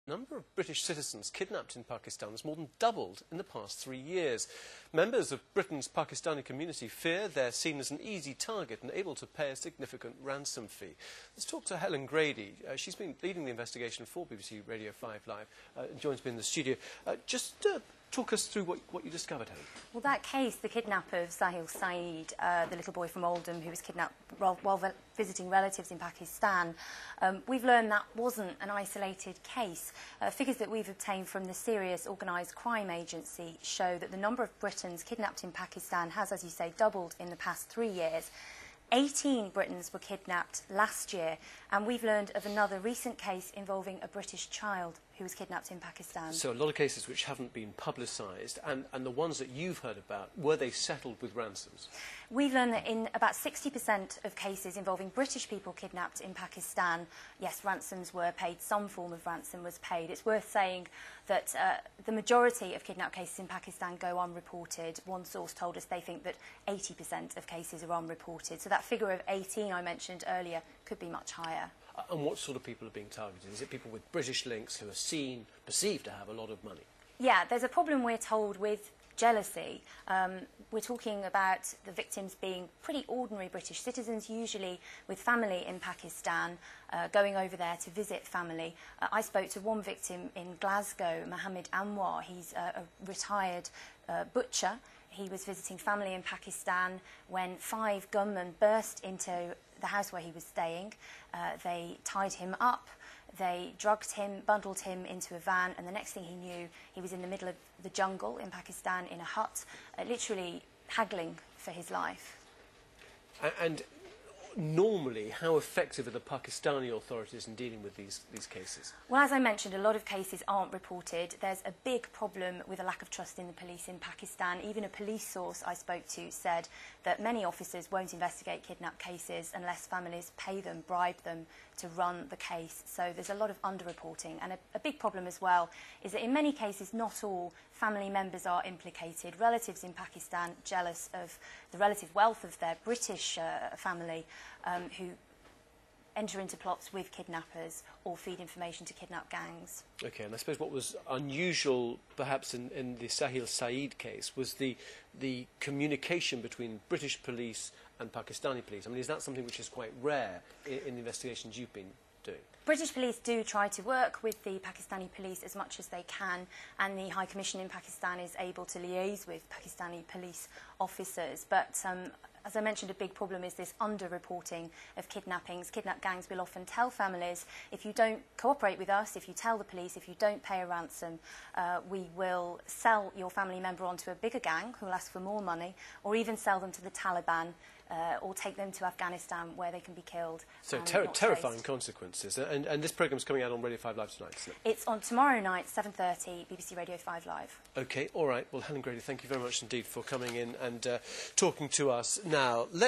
The number of British citizens kidnapped in Pakistan has more than doubled in the past 3 years. Members of Britain's Pakistani community fear they're seen as an easy target and able to pay a significant ransom fee. Let's talk to Helen Grady. She's been leading the investigation for BBC Radio 5 Live and joins me in the studio. Talk us through what you discovered, Helen. Well, that case, the kidnap of Sahil Saeed, the little boy from Oldham who was kidnapped while visiting relatives in Pakistan, we've learned that wasn't an isolated case. Figures that we've obtained from the Serious Organised Crime Agency show that the number of Britons kidnapped in Pakistan has, as you say, doubled in the past 3 years. 18 Britons were kidnapped last year, and we've learned of another recent case involving a British child who was kidnapped in Pakistan. So a lot of cases which haven't been publicised, and the ones that you've heard about, were they settled with ransoms? We've learned that in about 60% of cases involving British people kidnapped in Pakistan, yes, ransoms were paid, some form of ransom was paid. It's worth saying that the majority of kidnap cases in Pakistan go unreported. One source told us they think that 80% of cases are unreported. So that figure of 18 I mentioned earlier could be much higher. And what sort of people are being targeted? Is it people with British links who are perceived to have a lot of money? Yeah, there's a problem, we're told, with jealousy. We're talking about the victims being pretty ordinary British citizens, usually with family in Pakistan, going over there to visit family. I spoke to one victim in Glasgow, Mohammed Anwar. He's a retired butcher. He was visiting family in Pakistan when 5 gunmen burst into the house where he was staying. They tied him up, they drugged him, bundled him into a van, and the next thing he knew, he was in the middle of the jungle in Pakistan in a hut, literally haggling for his life. And normally, how effective are the Pakistani authorities in dealing with these cases? Well, as I mentioned, a lot of cases aren't reported. There's a big problem with a lack of trust in the police in Pakistan. Even a police source I spoke to said that many officers won't investigate kidnap cases unless families pay them, bribe them to run the case. So there's a lot of underreporting. And a big problem as well is that in many cases, not all family members are implicated. Relatives in Pakistan, jealous of the relative wealth of their British family, who enter into plots with kidnappers or feed information to kidnap gangs. OK, and I suppose what was unusual, perhaps, in the Sahil Saeed case was the communication between British police and Pakistani police. I mean, is that something which is quite rare in the investigations you've been doing? British police do try to work with the Pakistani police as much as they can, and the High Commission in Pakistan is able to liaise with Pakistani police officers. But as I mentioned, a big problem is this underreporting of kidnappings. Kidnap gangs will often tell families, if you don't cooperate with us, if you tell the police, if you don't pay a ransom, we will sell your family member onto a bigger gang who will ask for more money, or even sell them to the Taliban, or take them to Afghanistan where they can be killed. So terrifying consequences. And this programme's coming out on Radio 5 Live tonight, isn't it? It's on tomorrow night, 7:30, BBC Radio 5 Live. OK, all right. Well, Helen Grady, thank you very much indeed for coming in and talking to us now. Let's